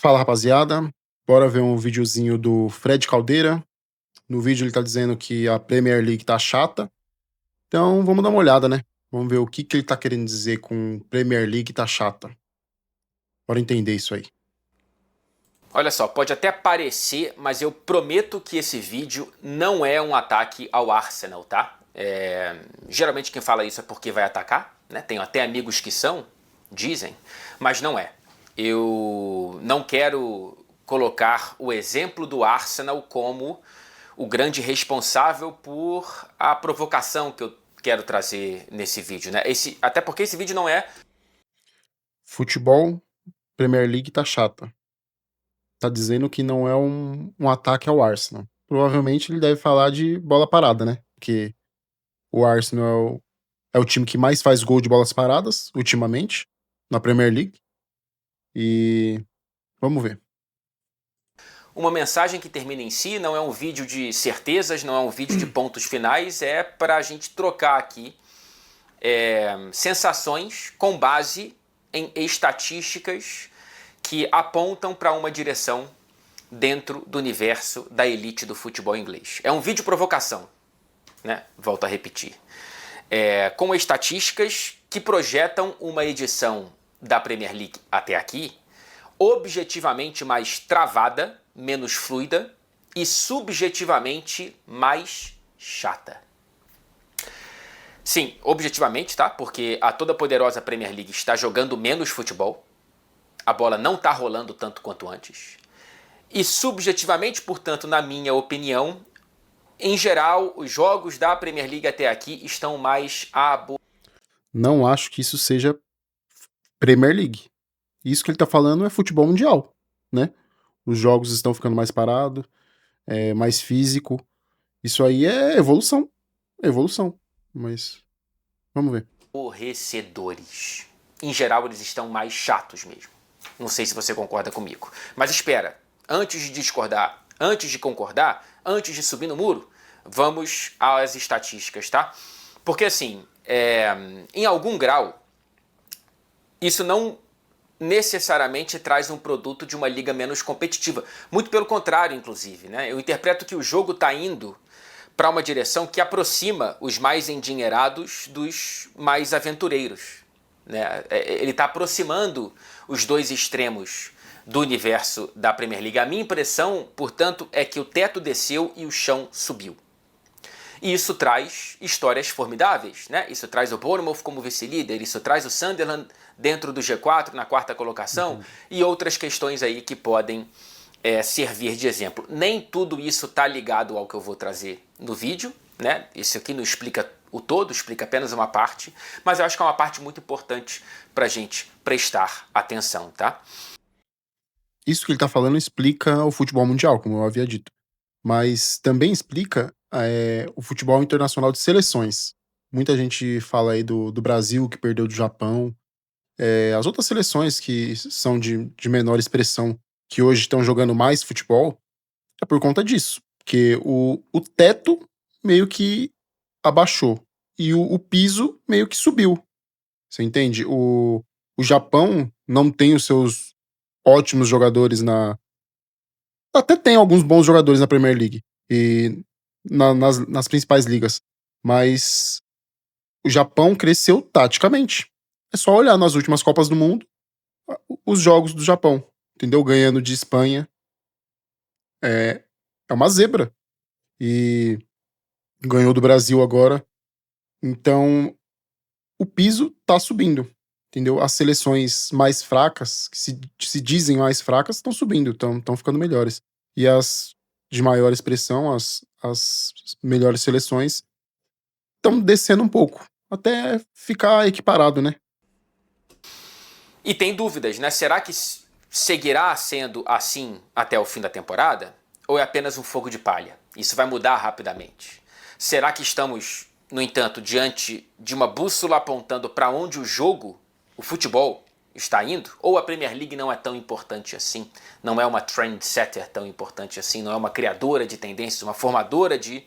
Fala, rapaziada. Bora ver um videozinho do Fred Caldeira. No vídeo ele tá dizendo que a Premier League tá chata. Então vamos dar uma olhada, né? Vamos ver o que ele tá querendo dizer com Premier League tá chata. Bora entender isso aí. Olha só, pode até parecer, mas eu prometo que esse vídeo não é um ataque ao Arsenal, tá? Geralmente quem fala isso é porque vai atacar, né? Tenho até amigos que são, dizem, mas não é. Eu não quero colocar o exemplo do Arsenal como o grande responsável por a provocação que eu quero trazer nesse vídeo, né? Até porque esse vídeo não é. Futebol, Premier League tá chata. Tá dizendo que não é um ataque ao Arsenal. Provavelmente ele deve falar de bola parada, né? Porque o Arsenal é o time que mais faz gol de bolas paradas, ultimamente, na Premier League. E vamos ver. Uma mensagem que termina em si, não é um vídeo de certezas, não é um vídeo de pontos finais, é para a gente trocar aqui sensações com base em estatísticas que apontam para uma direção dentro do universo da elite do futebol inglês. É um vídeo provocação, né? Volto a repetir. Com estatísticas que projetam uma edição da Premier League até aqui objetivamente mais travada, menos fluida e subjetivamente mais chata. Sim, objetivamente, tá? Porque a toda poderosa Premier League está jogando menos futebol, a bola não está rolando tanto quanto antes. E subjetivamente, portanto, na minha opinião, em geral, os jogos da Premier League até aqui estão mais Não acho que isso seja Premier League. Isso que ele tá falando é futebol mundial, né? Os jogos estão ficando mais parados, mais físico. Isso aí é evolução. Evolução. Mas vamos ver. aborrecedores. Em geral, eles estão mais chatos mesmo. Não sei se você concorda comigo. Mas espera, antes de discordar, antes de concordar, antes de subir no muro, vamos às estatísticas, tá? Porque assim, em algum grau, isso não necessariamente traz um produto de uma liga menos competitiva. Muito pelo contrário, inclusive, né? Eu interpreto que o jogo está indo para uma direção que aproxima os mais endinheirados dos mais aventureiros, né? Ele está aproximando os dois extremos do universo da Premier League. A minha impressão, portanto, é que o teto desceu e o chão subiu. E isso traz histórias formidáveis, né? Isso traz o Bournemouth como vice-líder, isso traz o Sunderland dentro do G4 na quarta colocação e outras questões aí que podem servir de exemplo. Nem tudo isso está ligado ao que eu vou trazer no vídeo, né? Isso aqui não explica o todo, explica apenas uma parte, mas eu acho que é uma parte muito importante para a gente prestar atenção, tá? Isso que ele tá falando explica o futebol mundial, como eu havia dito. Mas também explica o futebol internacional de seleções. Muita gente fala aí do Brasil, que perdeu do Japão. As outras seleções que são de menor expressão, que hoje estão jogando mais futebol, é por conta disso. Porque o teto meio que abaixou. E o piso meio que subiu. Você entende? O Japão não tem os seus ótimos jogadores na. Até tem alguns bons jogadores na Premier League e nas principais ligas. Mas o Japão cresceu taticamente. É só olhar nas últimas Copas do Mundo os jogos do Japão. Entendeu? Ganhando de Espanha. É uma zebra. E ganhou do Brasil agora. Então, o piso tá subindo. Entendeu? As seleções mais fracas, que se dizem mais fracas, estão subindo, estão ficando melhores. E as de maior expressão, as melhores seleções, estão descendo um pouco. Até ficar equiparado, né? E tem dúvidas, né? Será que seguirá sendo assim até o fim da temporada? Ou é apenas um fogo de palha? Isso vai mudar rapidamente. Será que estamos, no entanto, diante de uma bússola apontando para onde o jogo, o futebol, está indo? Ou a Premier League não é tão importante assim? Não é uma trendsetter tão importante assim? Não é uma criadora de tendências, uma formadora de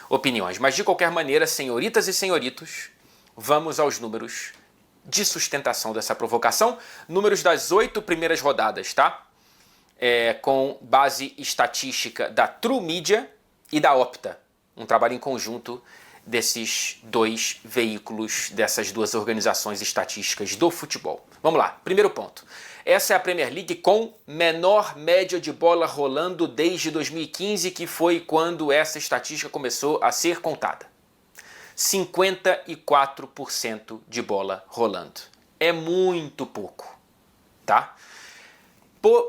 opiniões? Mas de qualquer maneira, senhoritas e senhoritos, vamos aos números de sustentação dessa provocação. Números das 8 primeiras rodadas, tá? com base estatística da True Media e da Opta, um trabalho em conjunto desses dois veículos, dessas duas organizações estatísticas do futebol. Vamos lá, primeiro ponto. Essa é a Premier League com menor média de bola rolando desde 2015, que foi quando essa estatística começou a ser contada. 54% de bola rolando. É muito pouco, tá?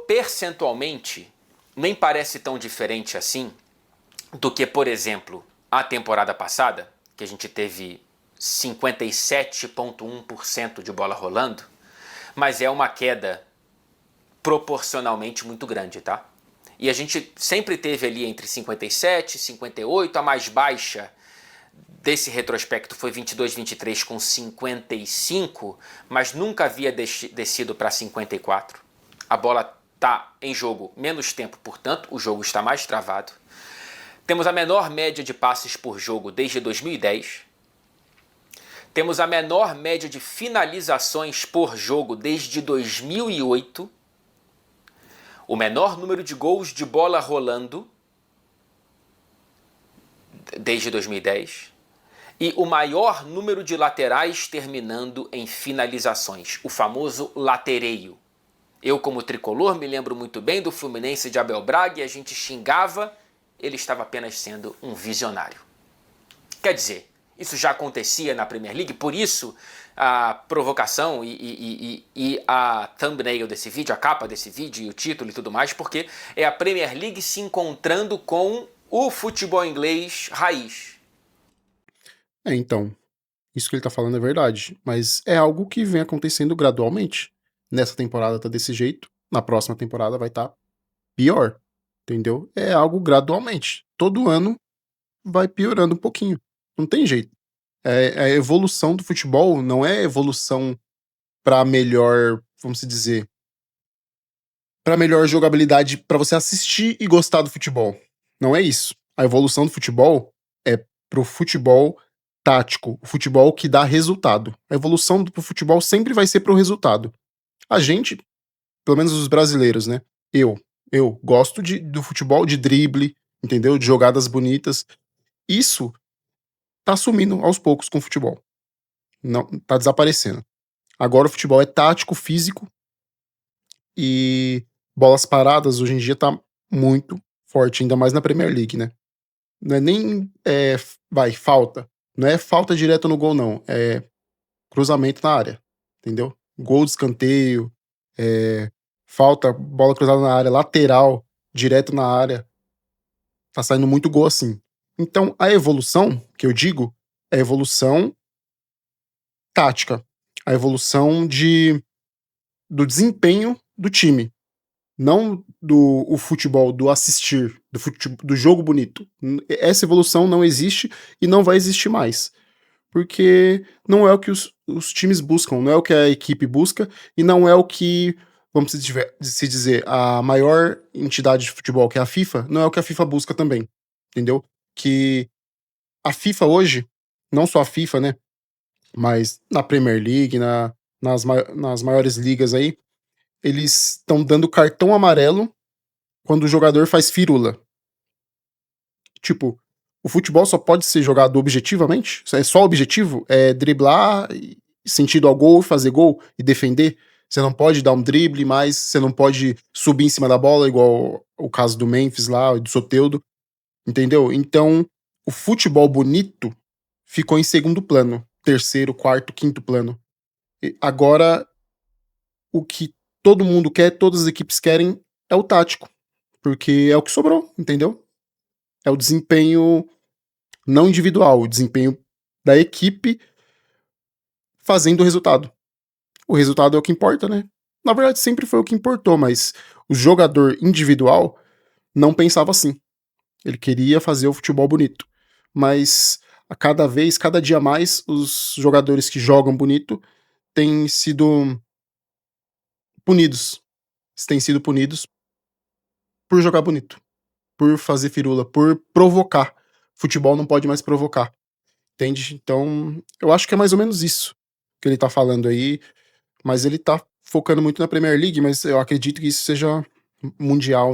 Percentualmente, nem parece tão diferente assim do que, por exemplo, a temporada passada, que a gente teve 57,1% de bola rolando, mas é uma queda proporcionalmente muito grande, tá? E a gente sempre teve ali entre 57 e 58, a mais baixa desse retrospecto foi 22-23 com 55, mas nunca havia descido para 54. A bola está em jogo menos tempo, portanto, o jogo está mais travado. Temos a menor média de passes por jogo desde 2010. Temos a menor média de finalizações por jogo desde 2008. O menor número de gols de bola rolando desde 2010. E o maior número de laterais terminando em finalizações, o famoso latereio. Eu, como tricolor, me lembro muito bem do Fluminense de Abel Braga e a gente xingava, ele estava apenas sendo um visionário. Quer dizer, isso já acontecia na Premier League, por isso a provocação e a thumbnail desse vídeo, a capa desse vídeo e o título e tudo mais, porque é a Premier League se encontrando com o futebol inglês raiz. Então, isso que ele tá falando é verdade, mas é algo que vem acontecendo gradualmente. Nessa temporada tá desse jeito, na próxima temporada vai estar pior, entendeu? É algo gradualmente. Todo ano vai piorando um pouquinho. Não tem jeito. A evolução do futebol não é evolução para melhor, vamos dizer, para melhor jogabilidade para você assistir e gostar do futebol. Não é isso. A evolução do futebol é pro futebol tático, o futebol que dá resultado. A evolução do futebol sempre vai ser pro resultado. A gente, pelo menos os brasileiros, né? Eu gosto do futebol de drible, entendeu? De jogadas bonitas. Isso tá sumindo aos poucos com o futebol. Não, tá desaparecendo. Agora o futebol é tático, físico e bolas paradas hoje em dia tá muito forte, ainda mais na Premier League, né? Não é nem falta. Não é falta direto no gol, não. É cruzamento na área, entendeu? Gol de escanteio, falta, bola cruzada na área, lateral, direto na área. Tá saindo muito gol assim. Então, a evolução, que eu digo, é a evolução tática. A evolução do desempenho do time. Não o futebol, do assistir, do jogo bonito. Essa evolução não existe e não vai existir mais. Porque não é o que os times buscam, não é o que a equipe busca e não é o que, vamos se dizer, a maior entidade de futebol, que é a FIFA, não é o que a FIFA busca também, entendeu? Que a FIFA hoje, não só a FIFA, né, mas na Premier League, nas maiores ligas aí, eles estão dando cartão amarelo quando o jogador faz firula. Tipo, o futebol só pode ser jogado objetivamente? É só objetivo? É driblar, sentido ao gol, fazer gol e defender? Você não pode dar um drible, mas você não pode subir em cima da bola, igual o caso do Memphis lá, do Soteldo, entendeu? Então, o futebol bonito ficou em segundo plano, terceiro, quarto, quinto plano. Agora, o que todo mundo quer, todas as equipes querem, é o tático, porque é o que sobrou, entendeu? É o desempenho não individual, o desempenho da equipe fazendo o resultado. O resultado é o que importa, né? Na verdade, sempre foi o que importou, mas o jogador individual não pensava assim. Ele queria fazer o futebol bonito. Mas a cada vez, cada dia mais, os jogadores que jogam bonito têm sido punidos. Têm sido punidos por jogar bonito, por fazer firula, por provocar. Futebol não pode mais provocar. Entende? Então, eu acho que é mais ou menos isso que ele tá falando aí, mas ele tá focando muito na Premier League, mas eu acredito que isso seja mundial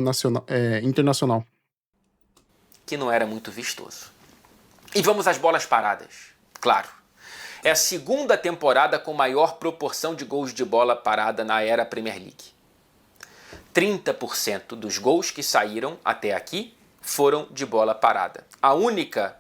internacional. Que não era muito vistoso. E vamos às bolas paradas. Claro. É a segunda temporada com maior proporção de gols de bola parada na era Premier League. 30% dos gols que saíram até aqui foram de bola parada. A única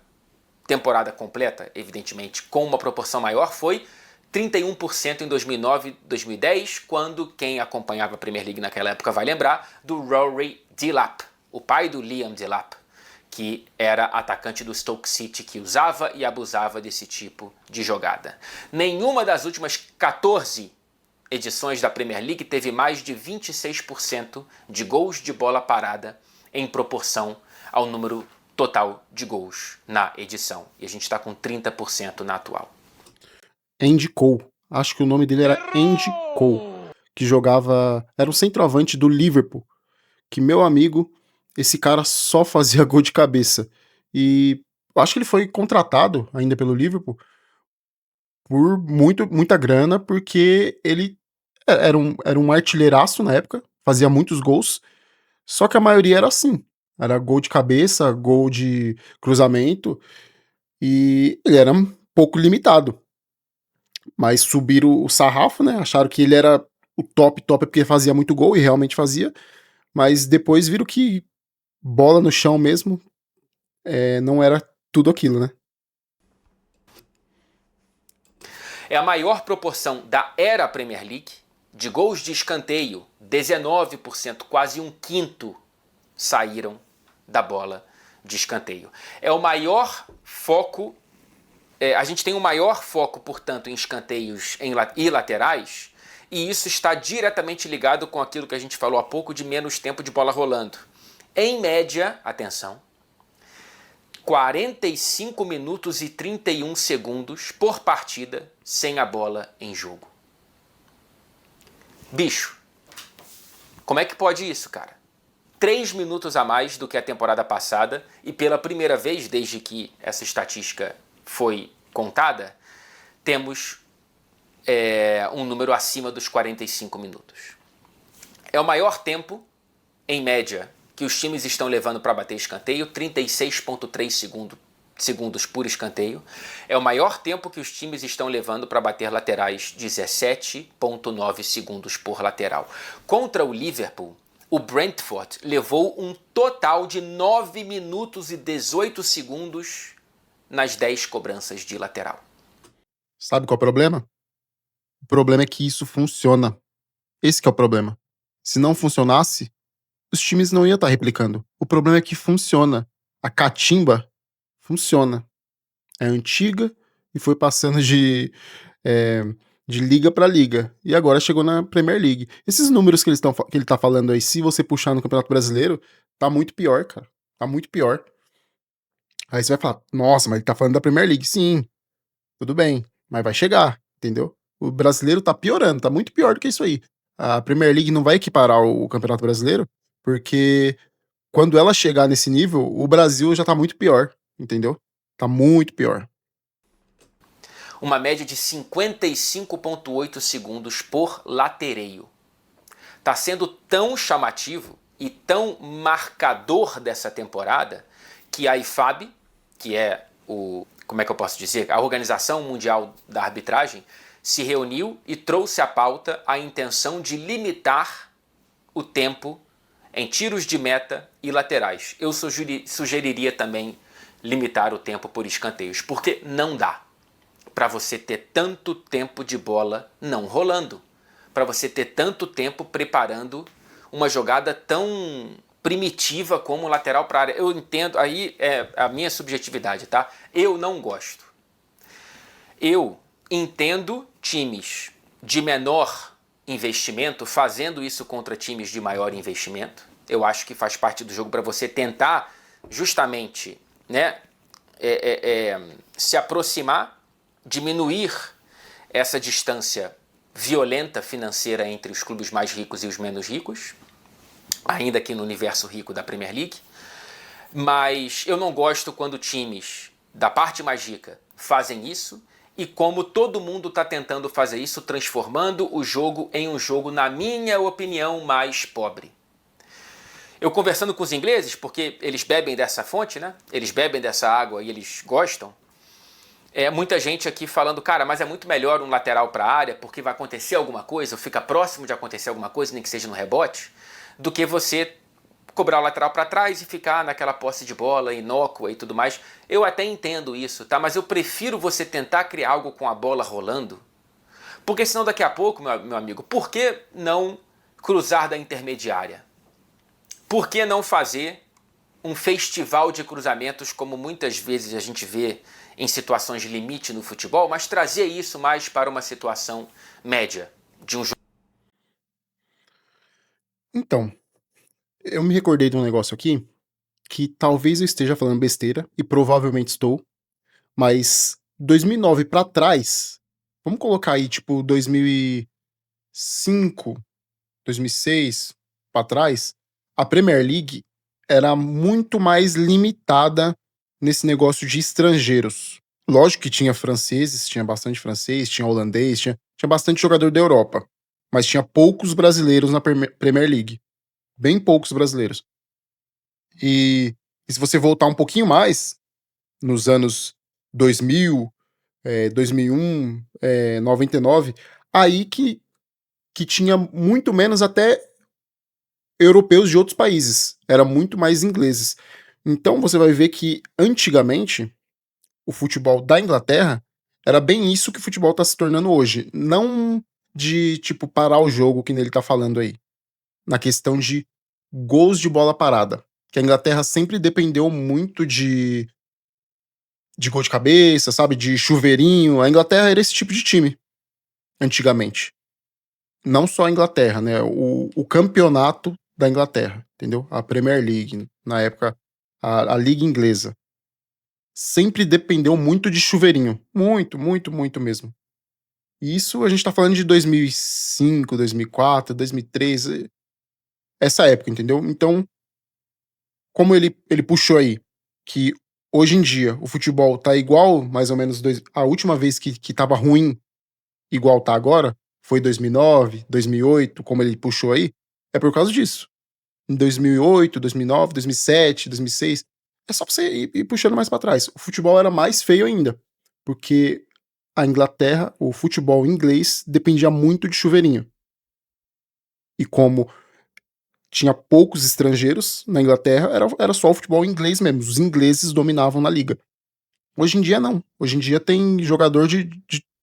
temporada completa, evidentemente, com uma proporção maior foi 31% em 2009-2010, quando quem acompanhava a Premier League naquela época vai lembrar do Rory Delap, o pai do Liam Delap, que era atacante do Stoke City, que usava e abusava desse tipo de jogada. Nenhuma das últimas 14 edições da Premier League teve mais de 26% de gols de bola parada em proporção ao número total de gols na edição. E a gente está com 30% na atual. Andy Cole. Acho que o nome dele era Andy Cole, que jogava... Era um centroavante do Liverpool, que, meu amigo, esse cara só fazia gol de cabeça. E eu acho que ele foi contratado ainda pelo Liverpool por muita grana, porque ele era um artilheiraço na época, fazia muitos gols, só que a maioria era assim. Era gol de cabeça, gol de cruzamento, e ele era um pouco limitado. Mas subiram o sarrafo, né? Acharam que ele era o top porque fazia muito gol, e realmente fazia. Mas depois viram que bola no chão mesmo não era tudo aquilo, né? É a maior proporção da era Premier League de gols de escanteio, 19%, quase um quinto saíram da bola de escanteio. É o maior foco, a gente tem o maior foco, portanto, em escanteios e laterais, e isso está diretamente ligado com aquilo que a gente falou há pouco de menos tempo de bola rolando. Em média, atenção, 45 minutos e 31 segundos por partida sem a bola em jogo. Bicho, como é que pode isso, cara? 3 minutos a mais do que a temporada passada, e pela primeira vez desde que essa estatística foi contada, temos um número acima dos 45 minutos. É o maior tempo, em média, que os times estão levando para bater escanteio, 36,3 segundos por escanteio. É o maior tempo que os times estão levando para bater laterais, 17,9 segundos por lateral. Contra o Liverpool, o Brentford levou um total de 9 minutos e 18 segundos nas 10 cobranças de lateral. Sabe qual é o problema? O problema é que isso funciona. Esse que é o problema. Se não funcionasse, os times não iam estar replicando. O problema é que funciona. A catimba funciona. É antiga e foi passando de liga para liga. E agora chegou na Premier League. Esses números que ele tá falando aí, se você puxar no Campeonato Brasileiro, tá muito pior, cara. Tá muito pior. Aí você vai falar, nossa, mas ele tá falando da Premier League. Sim, tudo bem, mas vai chegar, entendeu? O brasileiro tá piorando, tá muito pior do que isso aí. A Premier League não vai equiparar o Campeonato Brasileiro, porque quando ela chegar nesse nível, o Brasil já tá muito pior, entendeu? Tá muito pior. Uma média de 55,8 segundos por latereio. Está sendo tão chamativo e tão marcador dessa temporada que a IFAB, que é como é que eu posso dizer, a Organização Mundial da Arbitragem, se reuniu e trouxe à pauta a intenção de limitar o tempo em tiros de meta e laterais. Eu sugeriria também limitar o tempo por escanteios, porque não dá para você ter tanto tempo de bola não rolando, para você ter tanto tempo preparando uma jogada tão primitiva como lateral para a área. Eu entendo, aí é a minha subjetividade, tá? Eu não gosto. Eu entendo times de menor investimento fazendo isso contra times de maior investimento. Eu acho que faz parte do jogo para você tentar justamente, né, se aproximar, diminuir essa distância violenta financeira entre os clubes mais ricos e os menos ricos, ainda aqui no universo rico da Premier League. Mas eu não gosto quando times da parte mais rica fazem isso, e como todo mundo está tentando fazer isso, transformando o jogo em um jogo, na minha opinião, mais pobre. Eu conversando com os ingleses, porque eles bebem dessa fonte, né? Eles bebem dessa água e eles gostam. Muita gente aqui falando, cara, mas é muito melhor um lateral para a área, porque vai acontecer alguma coisa, ou fica próximo de acontecer alguma coisa, nem que seja no rebote, do que você cobrar o lateral para trás e ficar naquela posse de bola inócua e tudo mais. Eu até entendo isso, tá? Mas eu prefiro você tentar criar algo com a bola rolando, porque senão daqui a pouco, meu amigo, por que não cruzar da intermediária? Por que não fazer um festival de cruzamentos como muitas vezes a gente vê em situações de limite no futebol, mas trazer isso mais para uma situação média de um jogo? Então, eu me recordei de um negócio aqui que talvez eu esteja falando besteira, e provavelmente estou, mas 2009 pra trás, vamos colocar aí, tipo, 2005, 2006 pra trás, a Premier League era muito mais limitada nesse negócio de estrangeiros. Lógico que tinha franceses, tinha bastante francês, tinha holandês, tinha bastante jogador da Europa, mas tinha poucos brasileiros na Premier League. Bem poucos brasileiros. E se você voltar um pouquinho mais, nos anos 2000, 2001, 99, aí que tinha muito menos até europeus de outros países. Era muito mais ingleses. Então você vai ver que antigamente o futebol da Inglaterra era bem isso que o futebol tá se tornando hoje. Não de, tipo, parar o jogo, que ele tá falando aí. Na questão de gols de bola parada. Que a Inglaterra sempre dependeu muito de gol de cabeça, sabe? De chuveirinho. A Inglaterra era esse tipo de time, antigamente. Não só a Inglaterra, né? O campeonato da Inglaterra, entendeu? A Premier League, na época, a Liga Inglesa. Sempre dependeu muito de chuveirinho. Muito, muito, muito mesmo. E isso a gente tá falando de 2005, 2004, 2003, essa época, entendeu? Então, como ele puxou aí, que hoje em dia o futebol tá igual, mais ou menos, a última vez que tava ruim, igual tá agora, foi 2009, 2008, como ele puxou aí, é por causa disso. Em 2008, 2009, 2007, 2006, é só pra você ir puxando mais pra trás. O futebol era mais feio ainda, porque a Inglaterra, o futebol inglês, dependia muito de chuveirinho. E como tinha poucos estrangeiros na Inglaterra, era só o futebol inglês mesmo. Os ingleses dominavam na liga. Hoje em dia, não. Hoje em dia tem jogador de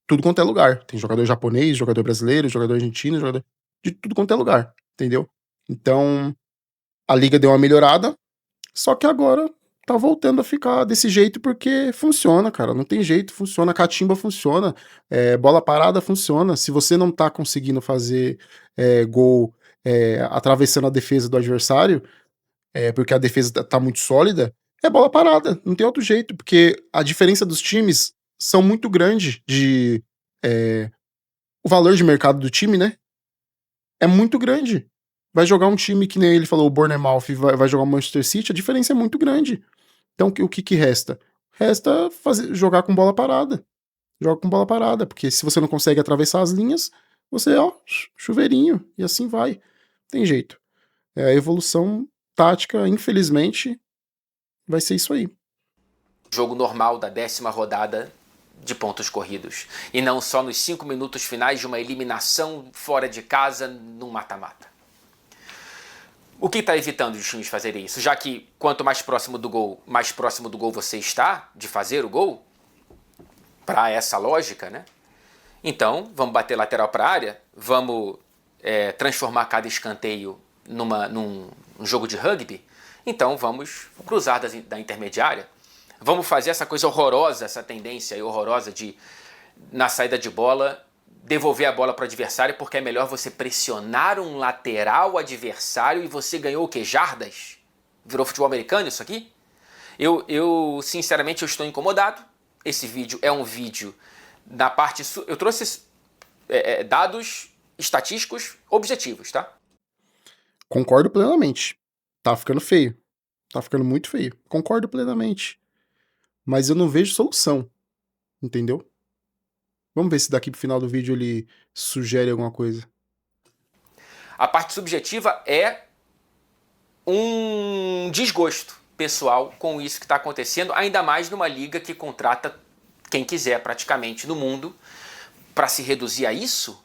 tudo quanto é lugar. Tem jogador japonês, jogador brasileiro, jogador argentino, jogador de tudo quanto é lugar. Entendeu? Então, a liga deu uma melhorada, só que agora tá voltando a ficar desse jeito porque funciona, cara. Não tem jeito, funciona. Catimba funciona. Bola parada funciona. Se você não tá conseguindo fazer gol atravessando a defesa do adversário, porque a defesa tá muito sólida, é bola parada. Não tem outro jeito, porque a diferença dos times são muito grande o valor de mercado do time, né? É muito grande. Vai jogar um time que nem ele falou, o Bournemouth, vai jogar o Manchester City, a diferença é muito grande. Então, o que resta? Resta jogar com bola parada. Joga com bola parada, porque se você não consegue atravessar as linhas, você, ó, chuveirinho, e assim vai. Tem jeito. A evolução tática, infelizmente, vai ser isso aí. Jogo normal da 10ª rodada de pontos corridos. E não só nos 5 minutos finais de uma eliminação fora de casa num mata-mata. O que está evitando os times fazerem isso? Já que quanto mais próximo do gol você está de fazer o gol, para essa lógica, né? Então, vamos bater lateral para a área, vamos transformar cada escanteio num jogo de rugby, então vamos cruzar da intermediária. Vamos fazer essa coisa horrorosa, essa tendência horrorosa de, na saída de bola, devolver a bola para o adversário, porque é melhor você pressionar um lateral adversário e você ganhou o quê? Jardas? Virou futebol americano isso aqui? Sinceramente, eu estou incomodado. Esse vídeo é um vídeo da parte... Eu trouxe dados estatísticos objetivos, tá? Concordo plenamente. Tá ficando feio. Tá ficando muito feio. Concordo plenamente. Mas eu não vejo solução. Entendeu? Vamos ver se daqui pro final do vídeo ele sugere alguma coisa. A parte subjetiva é um desgosto pessoal com isso que está acontecendo, ainda mais numa liga que contrata quem quiser praticamente no mundo para se reduzir a isso.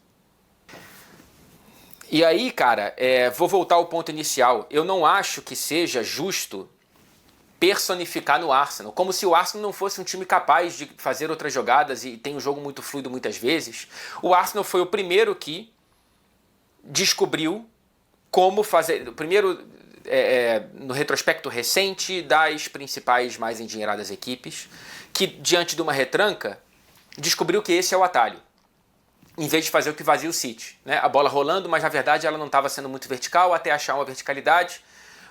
E aí, cara, vou voltar ao ponto inicial. Eu não acho que seja justo personificar no Arsenal, como se o Arsenal não fosse um time capaz de fazer outras jogadas e tem um jogo muito fluido muitas vezes. O Arsenal foi o primeiro que descobriu como fazer. O primeiro, no retrospecto recente, das principais mais endinheiradas equipes, que diante de uma retranca descobriu que esse é o atalho, em vez de fazer o que fazia o City, né? A bola rolando, mas na verdade ela não estava sendo muito vertical, até achar uma verticalidade.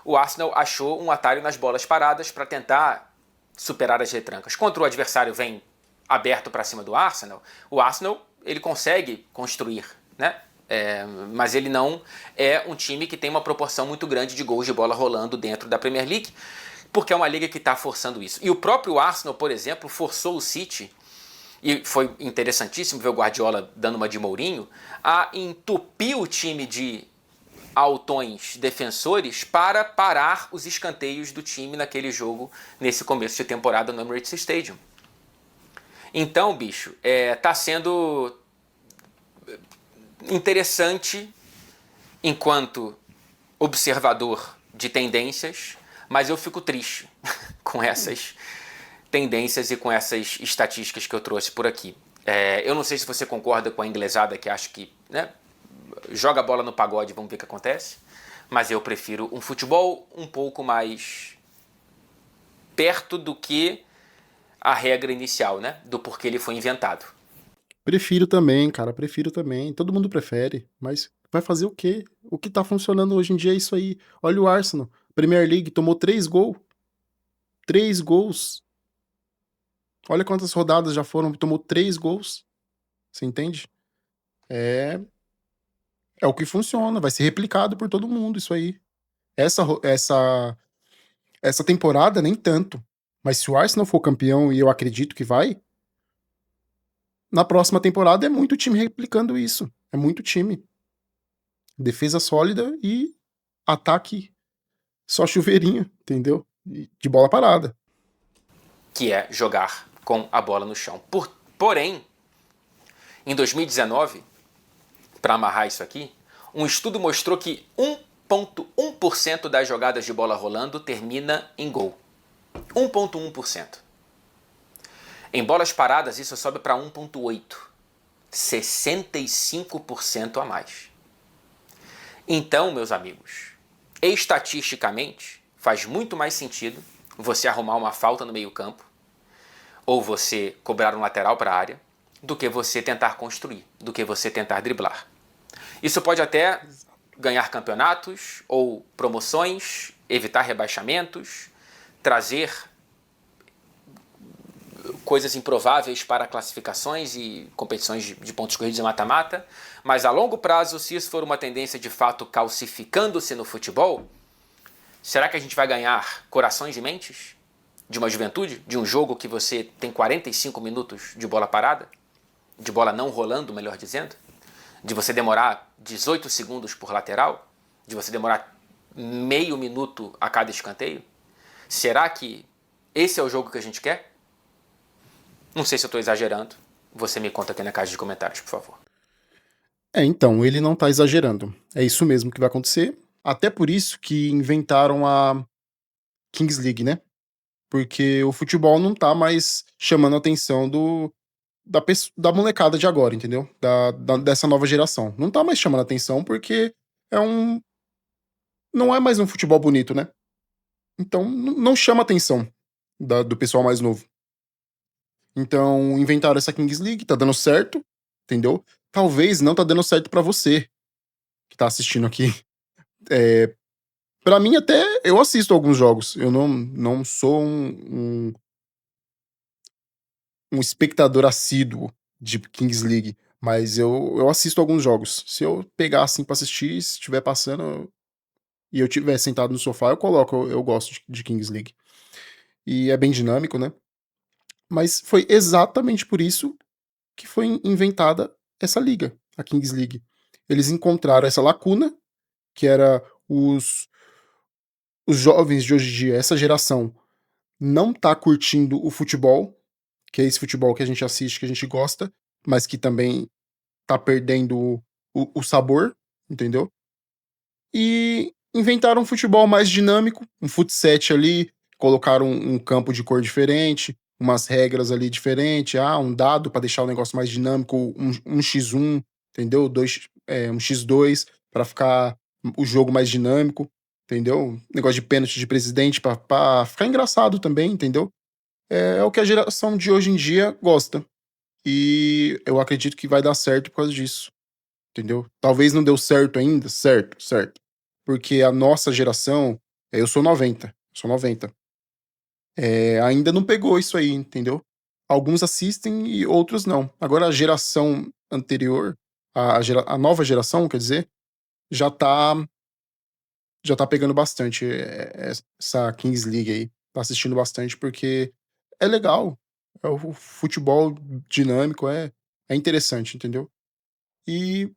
O Arsenal achou um atalho nas bolas paradas para tentar superar as retrancas. Quando o adversário vem aberto para cima do Arsenal, o Arsenal ele consegue construir, né? Mas ele não é um time que tem uma proporção muito grande de gols de bola rolando dentro da Premier League, porque é uma liga que está forçando isso. E o próprio Arsenal, por exemplo, forçou o City, e foi interessantíssimo ver o Guardiola dando uma de Mourinho, a entupir o time de altões defensores para parar os escanteios do time naquele jogo, nesse começo de temporada no Emirates Stadium. Então, bicho, tá sendo interessante enquanto observador de tendências, mas eu fico triste com essas tendências e com essas estatísticas que eu trouxe por aqui. Eu não sei se você concorda com a inglesada que acha que, né, joga a bola no pagode, vamos ver o que acontece, mas eu prefiro um futebol um pouco mais perto do que a regra inicial, né, do porquê ele foi inventado. Prefiro também, cara, prefiro também. Todo mundo prefere, mas vai fazer o quê? O que tá funcionando hoje em dia é isso aí. Olha o Arsenal, Premier League, tomou 3 gols. 3 gols. Olha quantas rodadas já foram, tomou 3 gols. Você entende? É, é o que funciona, vai ser replicado por todo mundo isso aí. Essa temporada nem tanto. Mas se o Arsenal for campeão, e eu acredito que vai, na próxima temporada é muito time replicando isso. É muito time. Defesa sólida e ataque só chuveirinho, entendeu? De bola parada. Que é jogar com a bola no chão. Porém, em 2019, para amarrar isso aqui, um estudo mostrou que 1,1% das jogadas de bola rolando termina em gol. 1,1%. Em bolas paradas, isso sobe para 1,8%. 65% a mais. Então, meus amigos, estatisticamente, faz muito mais sentido você arrumar uma falta no meio-campo ou você cobrar um lateral para a área do que você tentar construir, do que você tentar driblar. Isso pode até ganhar campeonatos ou promoções, evitar rebaixamentos, trazer coisas improváveis para classificações e competições de pontos corridos e mata-mata, mas a longo prazo, se isso for uma tendência de fato calcificando-se no futebol, será que a gente vai ganhar corações e mentes de uma juventude, de um jogo que você tem 45 minutos de bola parada, de bola não rolando, melhor dizendo, de você demorar 18 segundos por lateral, de você demorar meio minuto a cada escanteio? Será que esse é o jogo que a gente quer? Não sei se eu estou exagerando. Você me conta aqui na caixa de comentários, por favor. Então, ele não tá exagerando. É isso mesmo que vai acontecer. Até por isso que inventaram a Kings League, né? Porque o futebol não tá mais chamando a atenção da molecada de agora, entendeu? Dessa nova geração. Não tá mais chamando a atenção porque é um. Não é mais um futebol bonito, né? Então não chama a atenção do pessoal mais novo. Então inventaram essa Kings League, tá dando certo, entendeu? Talvez não tá dando certo pra você que tá assistindo aqui. É, para mim até eu assisto alguns jogos. Eu não sou um espectador assíduo de Kings League, mas eu assisto alguns jogos. Se eu pegar assim pra assistir, se estiver passando e eu estiver sentado no sofá, eu coloco. Eu gosto de Kings League. E é bem dinâmico, né? Mas foi exatamente por isso que foi inventada essa liga, a Kings League. Eles encontraram essa lacuna, que era os jovens de hoje em dia, essa geração, não tá curtindo o futebol, que é esse futebol que a gente assiste, que a gente gosta, mas que também tá perdendo o sabor, entendeu? E inventaram um futebol mais dinâmico, um fut7 ali, colocaram um campo de cor diferente, umas regras ali diferentes, um dado para deixar o negócio mais dinâmico, um x1, entendeu? Um x2 para ficar o jogo mais dinâmico, entendeu? Negócio de pênalti de presidente para ficar engraçado também, entendeu? É o que a geração de hoje em dia gosta. E eu acredito que vai dar certo por causa disso, entendeu? Talvez não deu certo ainda, certo, certo. Porque a nossa geração, eu sou 90, ainda não pegou isso aí, entendeu? Alguns assistem e outros não. Agora a geração anterior, a nova geração, quer dizer, já tá, já tá pegando bastante essa Kings League aí. Tá assistindo bastante porque é legal. É o futebol dinâmico, é interessante, entendeu? E,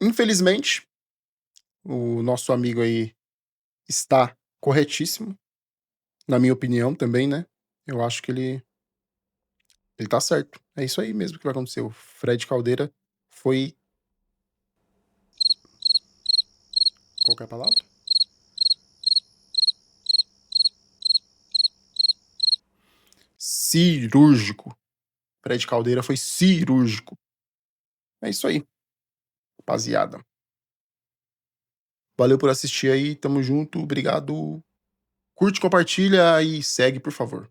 infelizmente, o nosso amigo aí está corretíssimo, na minha opinião também, né? Eu acho que ele tá certo. É isso aí mesmo que vai acontecer. O Fred Caldeira foi. Qual que é a palavra? Cirúrgico. Fred Caldeira foi cirúrgico. É isso aí, rapaziada. Valeu por assistir aí, tamo junto, obrigado. Curte, compartilha e segue, por favor.